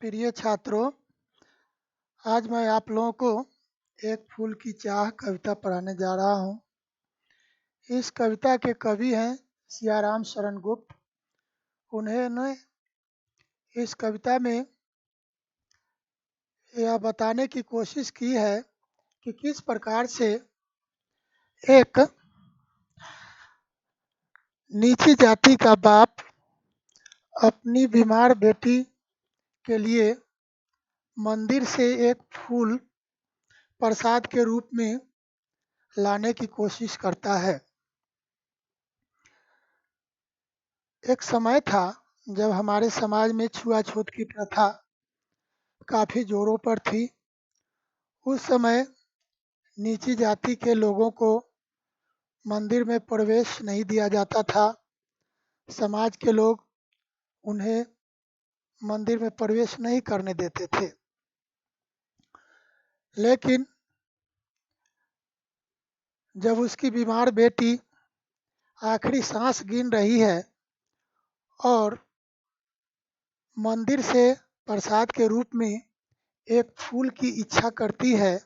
प्रिय छात्रों, आज मैं आप लोगों को एक फूल की चाह कविता पढ़ाने जा रहा हूँ। इस कविता के कवि हैं सियाराम शरण गुप्त। उन्होंने इस कविता में यह बताने की कोशिश की है कि किस प्रकार से एक नीची जाति का बाप अपनी बीमार बेटी के लिए मंदिर से एक फूल प्रसाद के रूप में लाने की कोशिश करता है। एक समय था जब हमारे समाज में छुआछूत की प्रथा काफ़ी जोरों पर थी। उस समय नीची जाति के लोगों को मंदिर में प्रवेश नहीं दिया जाता था। समाज के लोग उन्हें मंदिर में प्रवेश नहीं करने देते थे। लेकिन जब उसकी बीमार बेटी आखिरी सांस गिन रही है और मंदिर से प्रसाद के रूप में एक फूल की इच्छा करती है,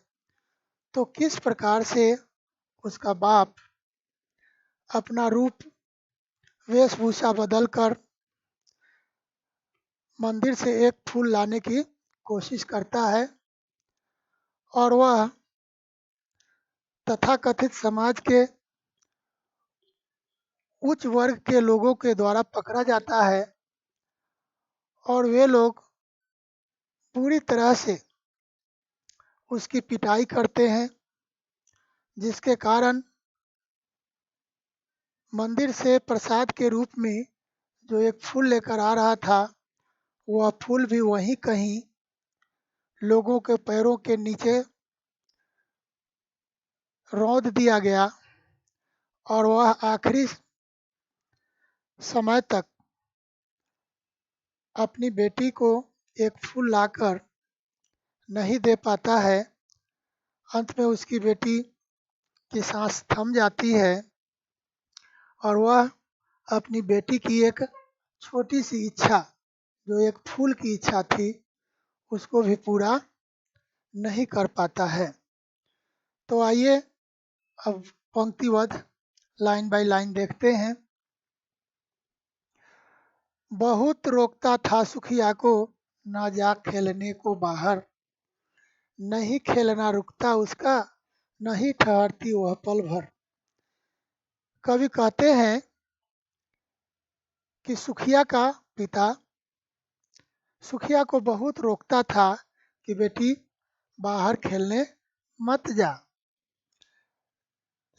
तो किस प्रकार से उसका बाप अपना रूप वेशभूषा बदलकर मंदिर से एक फूल लाने की कोशिश करता है और वह तथाकथित समाज के उच्च वर्ग के लोगों के द्वारा पकड़ा जाता है और वे लोग पूरी तरह से उसकी पिटाई करते हैं, जिसके कारण मंदिर से प्रसाद के रूप में जो एक फूल लेकर आ रहा था, वह फूल भी वहीं कहीं लोगों के पैरों के नीचे रौंद दिया गया और वह आखिरी समय तक अपनी बेटी को एक फूल लाकर नहीं दे पाता है। अंत में उसकी बेटी की सांस थम जाती है और वह अपनी बेटी की एक छोटी सी इच्छा, जो एक फूल की इच्छा थी, उसको भी पूरा नहीं कर पाता है। तो आइए अब पंक्तिबद्ध लाइन बाय लाइन देखते हैं। बहुत रोकता था सुखिया को ना जा खेलने को बाहर, नहीं खेलना रुकता उसका, नहीं ठहरती वह पल भर। कवि कहते हैं कि सुखिया का पिता सुखिया को बहुत रोकता था कि बेटी बाहर खेलने मत जा,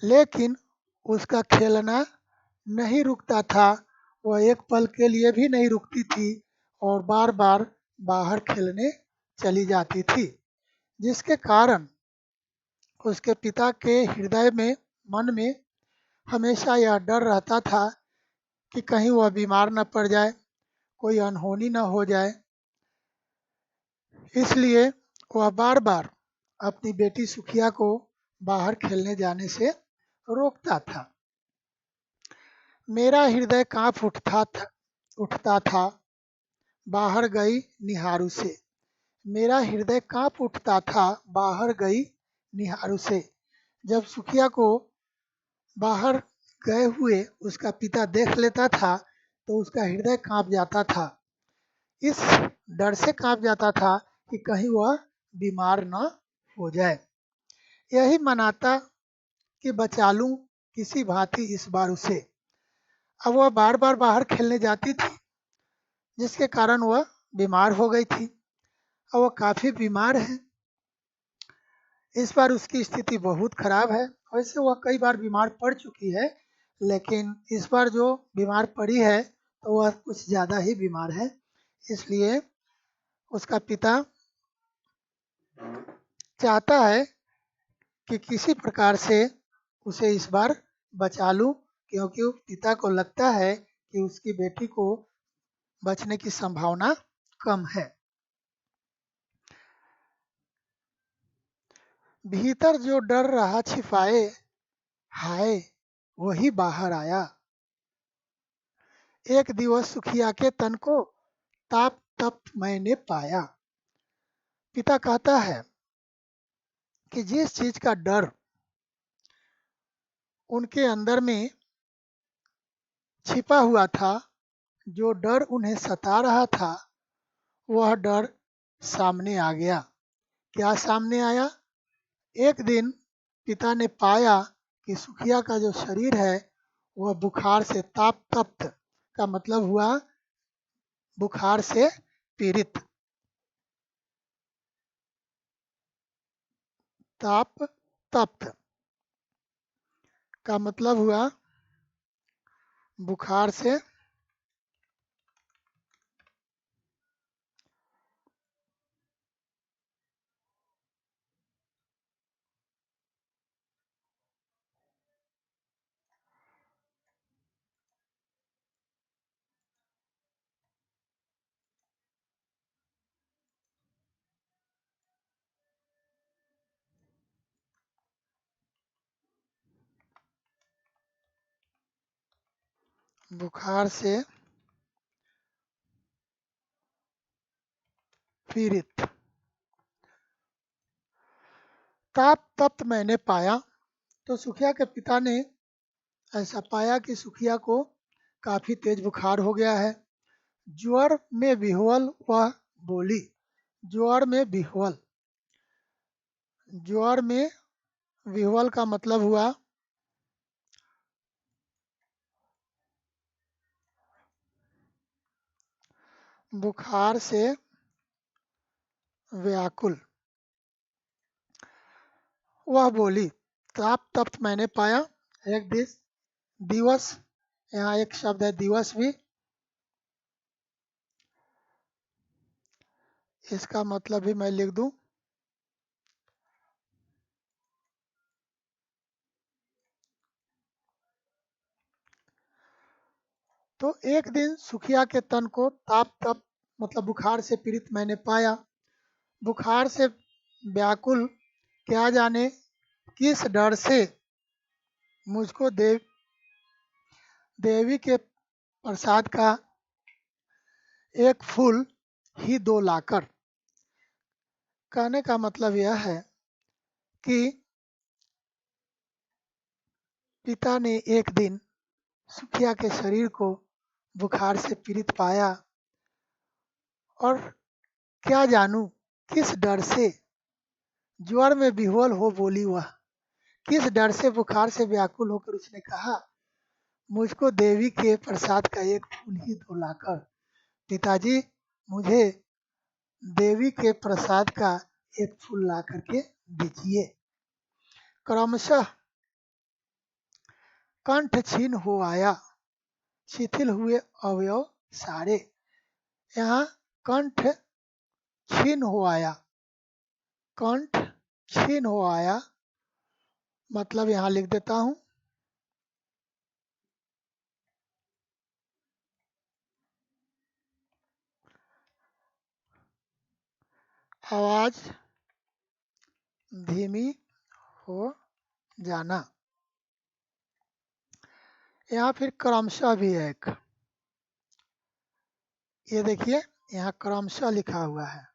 लेकिन उसका खेलना नहीं रुकता था। वह एक पल के लिए भी नहीं रुकती थी और बार बार बाहर खेलने चली जाती थी, जिसके कारण उसके पिता के हृदय में, मन में हमेशा यह डर रहता था कि कहीं वह बीमार न पड़ जाए, कोई अनहोनी न हो जाए। इसलिए वह बार बार अपनी बेटी सुखिया को बाहर खेलने जाने से रोकता था। मेरा हृदय कांप उठता था बाहर गई निहारू से। मेरा हृदय कांप उठता था बाहर गई निहारू से। जब सुखिया को बाहर गए हुए उसका पिता देख लेता था तो उसका हृदय कांप जाता था। इस डर से कांप जाता था कि कहीं वह बीमार न हो जाए। यही मनाता कि बचा लूं किसी भांति इस बार उसे। अब वह बार बार बाहर खेलने जाती थी, जिसके कारण वह बीमार हो गई थी। अब वह काफ़ी बीमार है। इस बार उसकी स्थिति बहुत खराब है। वैसे वह कई बार बीमार पड़ चुकी है, लेकिन इस बार जो बीमार पड़ी है तो वह कुछ ज़्यादा ही बीमार है। इसलिए उसका पिता चाहता है कि किसी प्रकार से उसे इस बार बचा लूं, क्योंकि पिता को लगता है कि उसकी बेटी को बचने की संभावना कम है। भीतर जो डर रहा छिपाए, हाय वही बाहर आया। एक दिवस सुखिया के तन को ताप तप्त मैंने पाया। पिता कहता है कि जिस चीज का डर उनके अंदर में छिपा हुआ था, जो डर उन्हें सता रहा था, वह डर सामने आ गया। क्या सामने आया? एक दिन पिता ने पाया कि सुखिया का जो शरीर है वह बुखार से ताप तप्त का मतलब हुआ बुखार से पीड़ित। ताप तप्त का मतलब हुआ बुखार से बुखार से पीड़ित। ताप तप्त मैंने पाया। तो सुखिया के पिता ने ऐसा पाया कि सुखिया को काफी तेज बुखार हो गया है। ज्वर में विह्वल वह बोली। ज्वर में विह्वल, ज्वर में विह्वल का मतलब हुआ बुखार से व्याकुल। वह बोली। ताप तप्त मैंने पाया। एक दिवस, यहाँ एक शब्द है दिवस भी, इसका मतलब भी मैं लिख दूं। तो एक दिन सुखिया के तन को ताप तप मतलब बुखार से पीड़ित मैंने पाया। बुखार से व्याकुल, क्या जाने किस डर से मुझको देवी के प्रसाद का एक फूल ही दो लाकर। कहने का मतलब यह है कि पिता ने एक दिन सुखिया के शरीर को बुखार से पीड़ित पाया और क्या जानूं किस डर से ज्वर में विह्वल हो बोली वह, किस डर से बुखार से व्याकुल होकर उसने कहा मुझको देवी के प्रसाद का एक फूल ही दो लाकर। पिताजी, मुझे देवी के प्रसाद का एक फूल ला करके दीजिए। क्रमशः कंठ छीन हो आया, शिथिल हुए अवयव सारे। यहाँ कंठ छीन हो आया, कंठ छीन हो आया मतलब यहाँ लिख देता हूँ, आवाज धीमी हो जाना। यहाँ फिर क्रमशः भी है एक, ये देखिए यहाँ क्रमशः लिखा हुआ है।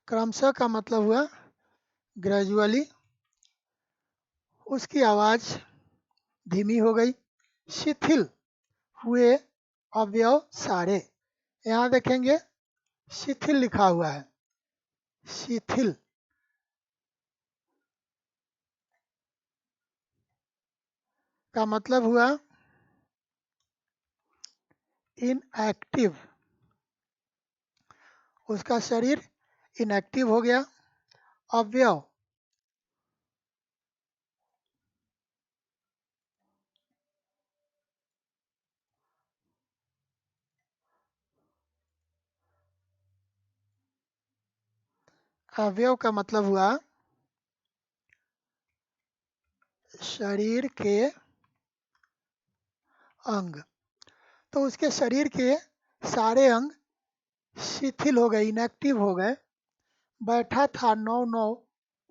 क्रमशः का मतलब हुआ ग्रेजुअली, उसकी आवाज धीमी हो गई। शिथिल हुए अवयव सारे। यहाँ देखेंगे शिथिल लिखा हुआ है। शिथिल का मतलब हुआ इनएक्टिव, उसका शरीर इनएक्टिव हो गया। अवयव, अवयव का मतलब हुआ शरीर के अंग। तो उसके शरीर के सारे अंग शिथिल हो गए, इनएक्टिव हो गए। बैठा था नौ नौ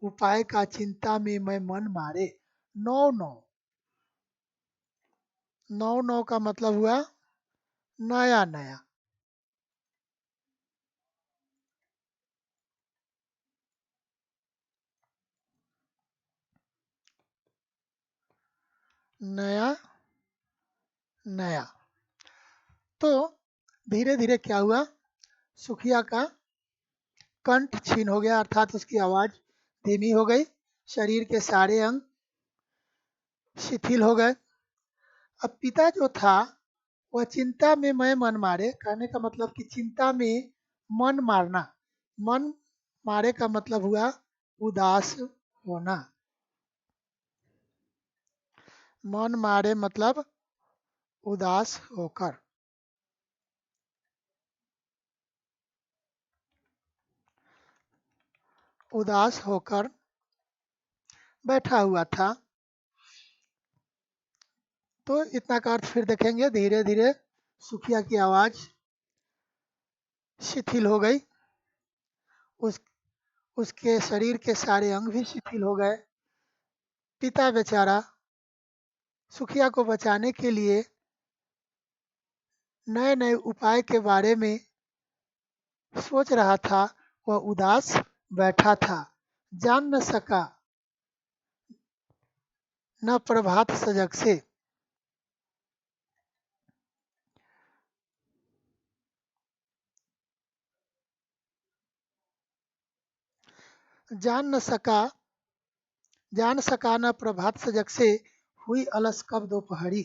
उपाय का चिंता में मैं मन मारे। नौ नौ, नौ नौ का मतलब हुआ नया नया। नया नया। तो धीरे धीरे क्या हुआ, सुखिया का कंठ छीन हो गया, अर्थात उसकी आवाज धीमी हो गई, शरीर के सारे अंग शिथिल हो गए। अब पिता जो था वह चिंता में मैं मन मारे, कहने का मतलब कि चिंता में मन मारना। मन मारे का मतलब हुआ उदास होना। मन मारे मतलब उदास होकर। उदास होकर बैठा हुआ था। तो इतना का अर्थ फिर देखेंगे। धीरे धीरे सुखिया की आवाज शिथिल हो गई, उस उसके शरीर के सारे अंग भी शिथिल हो गए। पिता बेचारा सुखिया को बचाने के लिए नए नए उपाय के बारे में सोच रहा था। वह उदास बैठा था, जान न सका न प्रभात सजग से। जान न सका, जान सका न प्रभात सजग से, हुई अलस कब दोपहरी।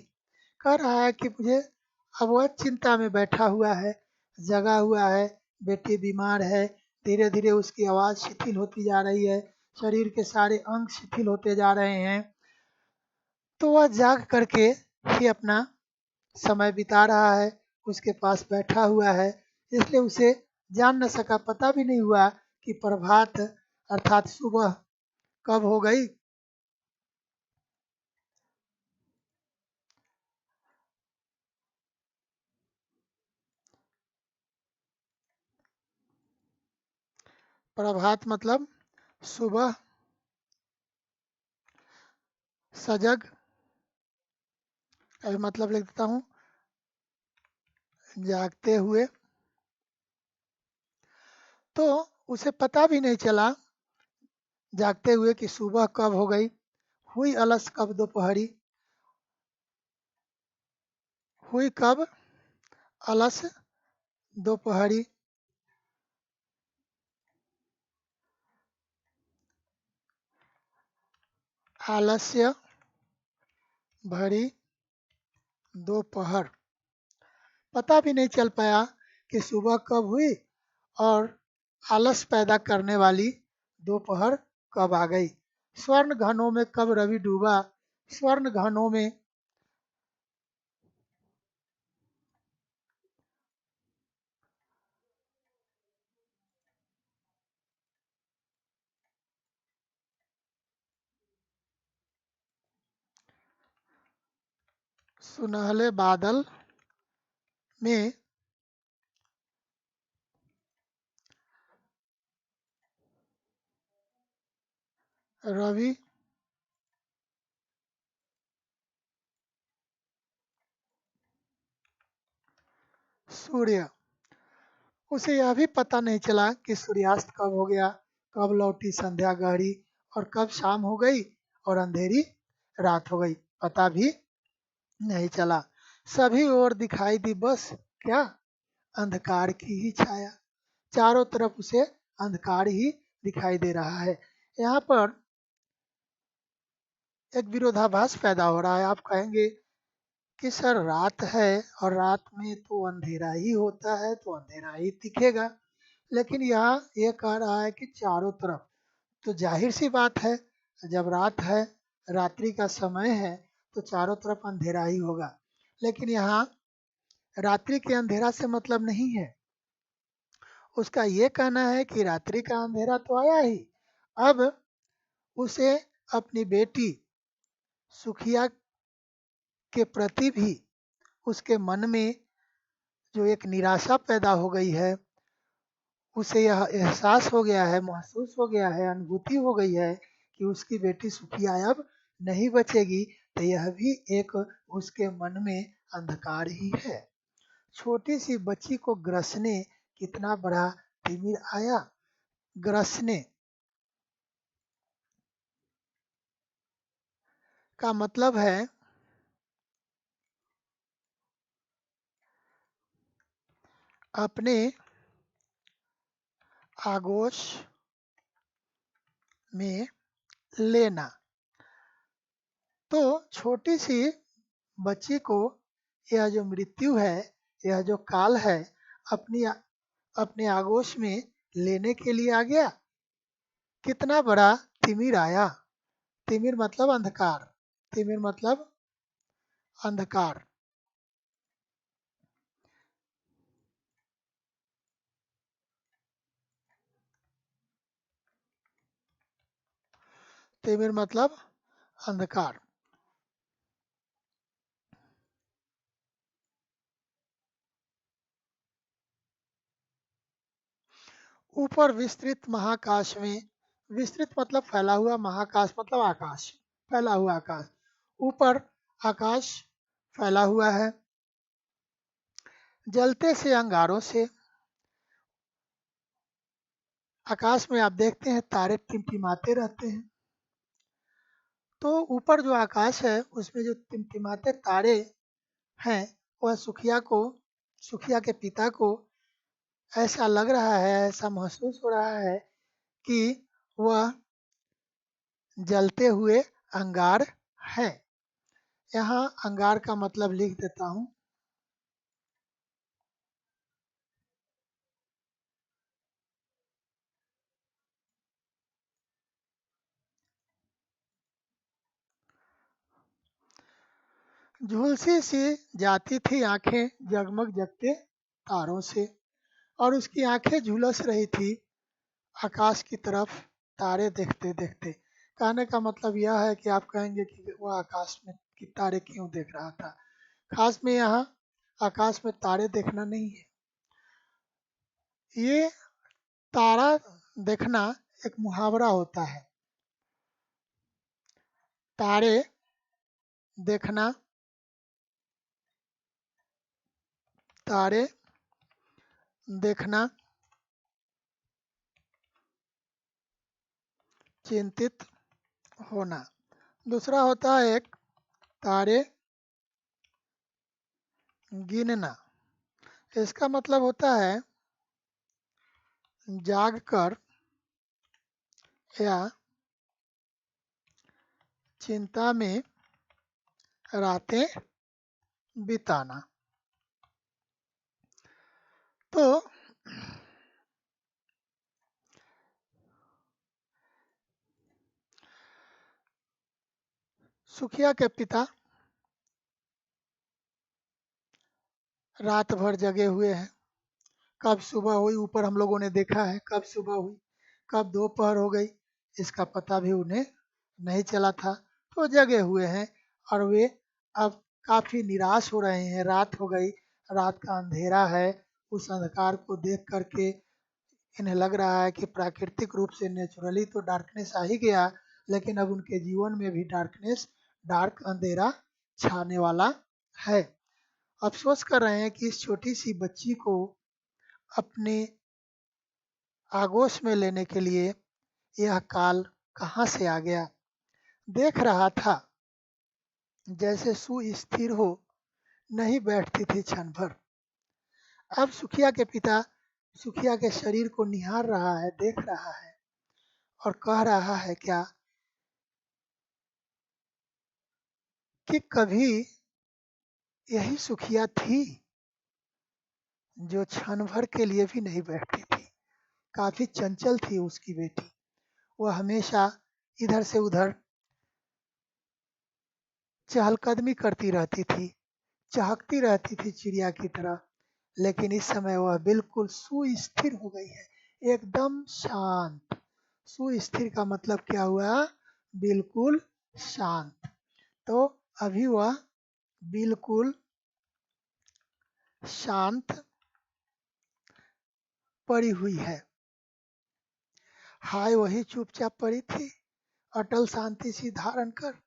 कह रहा है कि मुझे अब वह चिंता में बैठा हुआ है, जगा हुआ है, बेटी बीमार है, धीरे धीरे उसकी आवाज़ शिथिल होती जा रही है, शरीर के सारे अंग शिथिल होते जा रहे हैं। तो वह जाग करके ही अपना समय बिता रहा है, उसके पास बैठा हुआ है, इसलिए उसे जान न सका, पता भी नहीं हुआ कि प्रभात अर्थात सुबह कब हो गई। प्रभात मतलब सुबह, सजग अभी मतलब लिख देता हूँ, जागते हुए। तो उसे पता भी नहीं चला जागते हुए कि सुबह कब हो गई। हुई अलस कब दोपहरी, हुई कब अलस दोपहरी। आलस्य भरी दोपहर, पता भी नहीं चल पाया कि सुबह कब हुई और आलस पैदा करने वाली दोपहर कब आ गई। स्वर्ण घनों में कब रवि डूबा, स्वर्ण घनों में सुनहले बादल में रवि सूर्य। उसे यह भी पता नहीं चला कि सूर्यास्त कब हो गया, कब लौटी संध्या गहरी और कब शाम हो गई और अंधेरी रात हो गई, पता भी नहीं चला। सभी ओर दिखाई दी बस क्या, अंधकार की ही छाया। चारों तरफ उसे अंधकार ही दिखाई दे रहा है। यहाँ पर एक विरोधाभास पैदा हो रहा है। आप कहेंगे कि सर रात है और रात में तो अंधेरा ही होता है, तो अंधेरा ही दिखेगा। लेकिन यहाँ ये कह रहा है कि चारों तरफ, तो जाहिर सी बात है, जब रात है, रात्रि का समय है, तो चारों तरफ अंधेरा ही होगा। लेकिन यहाँ रात्रि के अंधेरा से मतलब नहीं है। उसका ये कहना है कि रात्रि का अंधेरा तो आया ही, अब उसे अपनी बेटी सुखिया के प्रति भी उसके मन में जो एक निराशा पैदा हो गई है, उसे यह एहसास हो गया है, महसूस हो गया है, अनुभूति हो गई है कि उसकी बेटी सुखिया अब नहीं बचेगी, तो यह भी एक उसके मन में अंधकार ही है। छोटी सी बच्ची को ग्रसने कितना बड़ा तिमिर आया। ग्रसने का मतलब है अपने आगोश में लेना। तो छोटी सी बच्ची को यह जो मृत्यु है, यह जो काल है, अपनी अपने आगोश में लेने के लिए आ गया। कितना बड़ा तिमिर आया। तिमिर मतलब अंधकार। तिमिर मतलब अंधकार। तिमिर मतलब अंधकार। ऊपर विस्तृत महाकाश में, विस्तृत मतलब फैला हुआ, महाकाश मतलब आकाश, फैला हुआ आकाश। ऊपर आकाश फैला हुआ है जलते से अंगारों से। आकाश में आप देखते हैं तारे टिमटिमाते रहते हैं। तो ऊपर जो आकाश है उसमें जो टिमटिमाते तारे हैं, वह सुखिया के पिता को ऐसा लग रहा है, ऐसा महसूस हो रहा है कि वह जलते हुए अंगार है। यहाँ अंगार का मतलब लिख देता हूँ। झुलसी सी जाती थी आंखें जगमग जगते तारों से, और उसकी आंखें झुलस रही थी आकाश की तरफ तारे देखते देखते। कहने का मतलब यह है कि आप कहेंगे कि वह आकाश में कि तारे क्यों देख रहा था। खास में यहाँ आकाश में तारे देखना नहीं है, ये तारा देखना एक मुहावरा होता है। तारे देखना, तारे देखना, चिंतित होना। दूसरा होता है एक तारे गिनना। इसका मतलब होता है जाग कर या चिंता में रातें बिताना। तो सुखिया के पिता रात भर जगे हुए हैं। कब सुबह हुई ऊपर हम लोगों ने देखा है, कब सुबह हुई कब दोपहर हो गई इसका पता भी उन्हें नहीं चला था। तो जगे हुए हैं और वे अब काफी निराश हो रहे हैं। रात हो गई, रात का अंधेरा है। उस अंधकार को देख करके इन्हें लग रहा है कि प्राकृतिक रूप से नेचुरली तो डार्कनेस आ ही गया, लेकिन अब उनके जीवन में भी डार्कनेस, डार्क अंधेरा छाने वाला है। अफसोस कर रहे हैं कि इस छोटी सी बच्ची को अपने आगोश में लेने के लिए यह काल कहाँ से आ गया। देख रहा था जैसे सुस्थिर हो नहीं बैठती थी क्षण भर। अब सुखिया के पिता सुखिया के शरीर को निहार रहा है, देख रहा है और कह रहा है क्या कि कभी यही सुखिया थी जो क्षण भर के लिए भी नहीं बैठती थी। काफी चंचल थी उसकी बेटी। वह हमेशा इधर से उधर चहलकदमी करती रहती थी, चहकती रहती थी चिड़िया की तरह। लेकिन इस समय वह बिल्कुल सुस्थिर हो गई है, एकदम शांत। सुस्थिर का मतलब क्या हुआ? बिल्कुल शांत। तो अभी वह बिल्कुल शांत पड़ी हुई है। हाय वही चुपचाप पड़ी थी, अटल शांति सी धारण कर।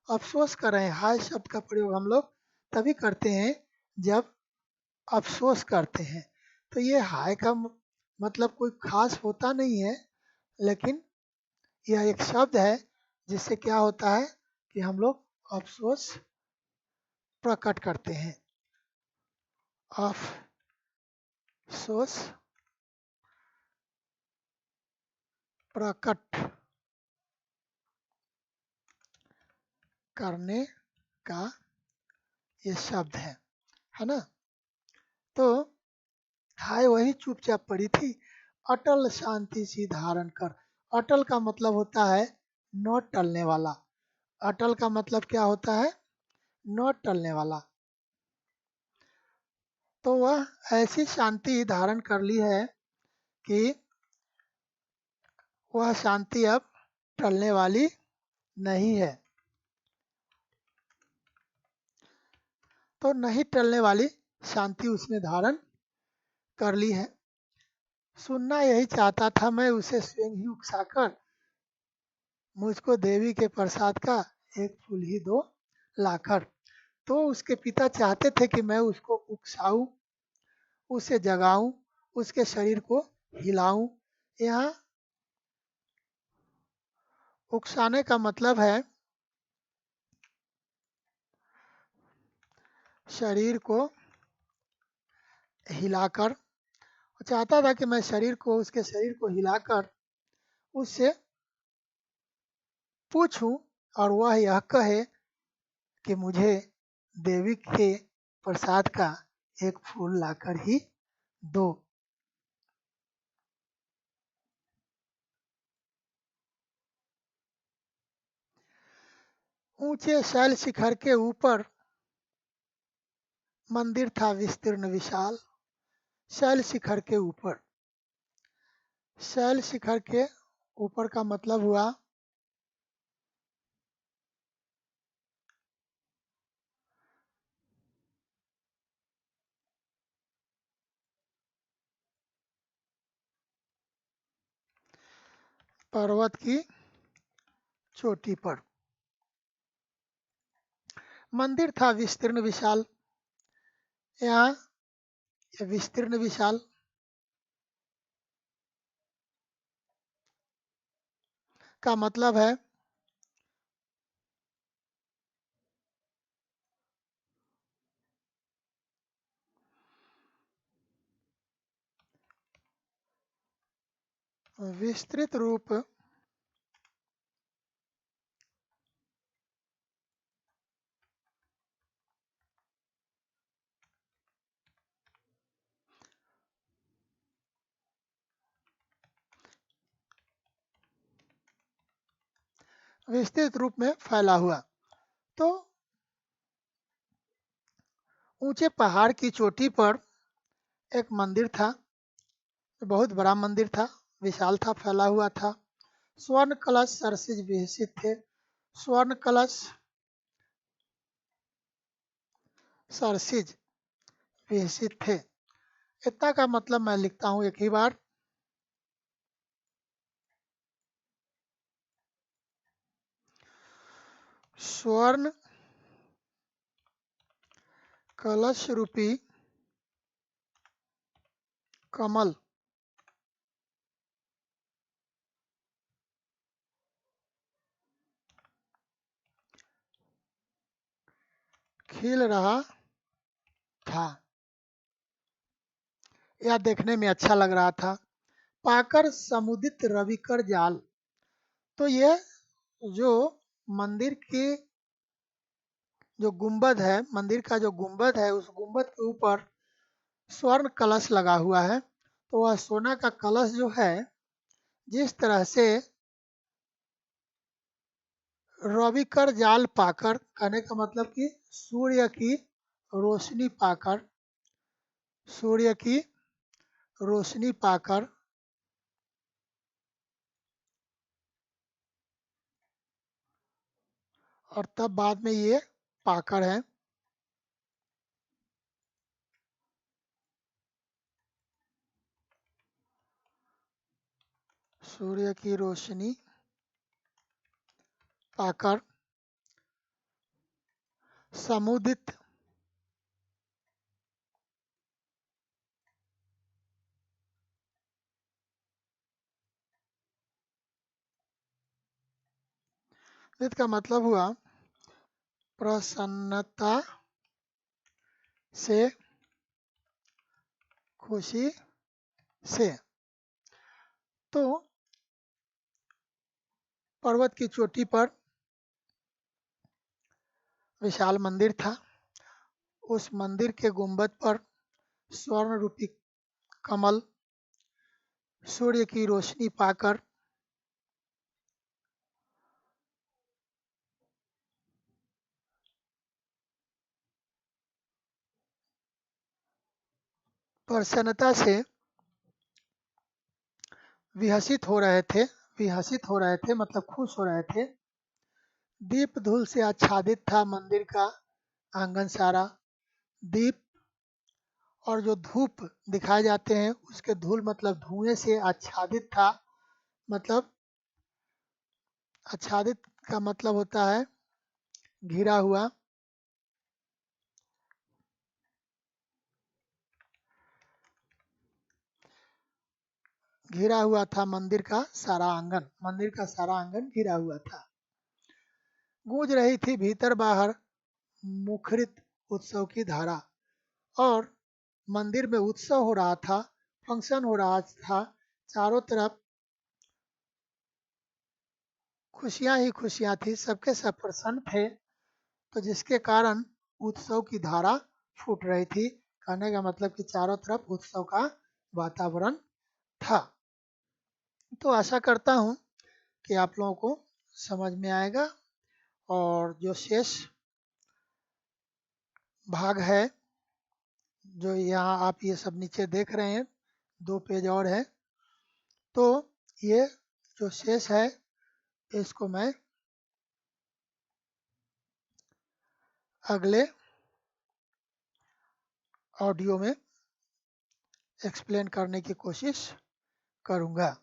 अफसोस कर रहे हैं। हाय शब्द का प्रयोग हम लोग तभी करते हैं जब अफसोस करते हैं। तो ये हाय का मतलब कोई खास होता नहीं है, लेकिन यह एक शब्द है जिससे क्या होता है कि हम लोग अफसोस प्रकट करते हैं। अफसोस प्रकट करने का ये शब्द है ना। तो हाय वही चुपचाप पड़ी थी, अटल शांति सी धारण कर। अटल का मतलब होता है न टलने वाला। अटल का मतलब क्या होता है? न टलने वाला। तो वह ऐसी शांति धारण कर ली है कि वह शांति अब टलने वाली नहीं है। तो नहीं टलने वाली शांति उसने धारण कर ली है। सुनना यही चाहता था मैं उसे स्वयं ही उकसाकर, मुझको देवी के प्रसाद का एक फूल ही दो लाकर। तो उसके पिता चाहते थे कि मैं उसको उकसाऊं, उसे जगाऊं, उसके शरीर को हिलाऊं। यहाँ उकसाने का मतलब है शरीर को हिलाकर। चाहता था कि मैं उसके शरीर को हिलाकर उससे पूछूं और वह यह कहे कि मुझे देवी के प्रसाद का एक फूल लाकर ही दो। ऊंचे शैल शिखर के ऊपर मंदिर था विस्तीर्ण विशाल। शैल शिखर के ऊपर, शैल शिखर के ऊपर का मतलब हुआ पर्वत की चोटी पर। मंदिर था विस्तीर्ण विशाल। यहाँ विस्तीर्ण विशाल का मतलब है विस्तृत रूप, विस्तृत रूप में फैला हुआ। तो ऊंचे पहाड़ की चोटी पर एक मंदिर था, बहुत बड़ा मंदिर था, विशाल था, फैला हुआ था। स्वर्ण कलश सरसिज विकसित थे। स्वर्ण कलश सरसिज विकसित थे। इतना का मतलब मैं लिखता हूँ एक ही बार। स्वर्ण कलश रूपी कमल खिल रहा था। यह देखने में अच्छा लग रहा था। पाकर समुदित रविकर जाल। तो यह जो मंदिर के जो गुंबद है, मंदिर का जो गुंबद है, उस गुंबद के ऊपर स्वर्ण कलश लगा हुआ है। तो वह सोना का कलश जो है, जिस तरह से रविकर जाल पाकर, कहने का मतलब कि सूर्य की रोशनी पाकर, सूर्य की रोशनी पाकर और तब बाद में ये पाकर है। सूर्य की रोशनी पाकर समुदित का मतलब हुआ प्रसन्नता से, खुशी से। तो पर्वत की चोटी पर विशाल मंदिर था। उस मंदिर के गुंबद पर स्वर्ण रूपी कमल सूर्य की रोशनी पाकर प्रसन्नता से विहसित हो रहे थे। विहसित हो रहे थे मतलब खुश हो रहे थे। दीप धूल से आच्छादित था मंदिर का आंगन सारा। दीप और जो धूप दिखाए जाते हैं उसके धूल मतलब धुएं से आच्छादित था। मतलब आच्छादित का मतलब होता है घिरा हुआ। घिरा हुआ था मंदिर का सारा आंगन। मंदिर का सारा आंगन घिरा हुआ था। गूंज रही थी भीतर बाहर मुखरित उत्सव की धारा। और मंदिर में उत्सव हो रहा था, फंक्शन हो रहा था। चारों तरफ खुशियां ही खुशियां थी, सबके सब प्रसन्न थे। तो जिसके कारण उत्सव की धारा फूट रही थी। कहने का मतलब कि चारों तरफ उत्सव का वातावरण था। तो आशा करता हूँ कि आप लोगों को समझ में आएगा। और जो शेष भाग है, जो यहाँ आप ये सब नीचे देख रहे हैं, 2 पेज और है। तो ये जो शेष है इसको मैं अगले ऑडियो में एक्सप्लेन करने की कोशिश करूँगा।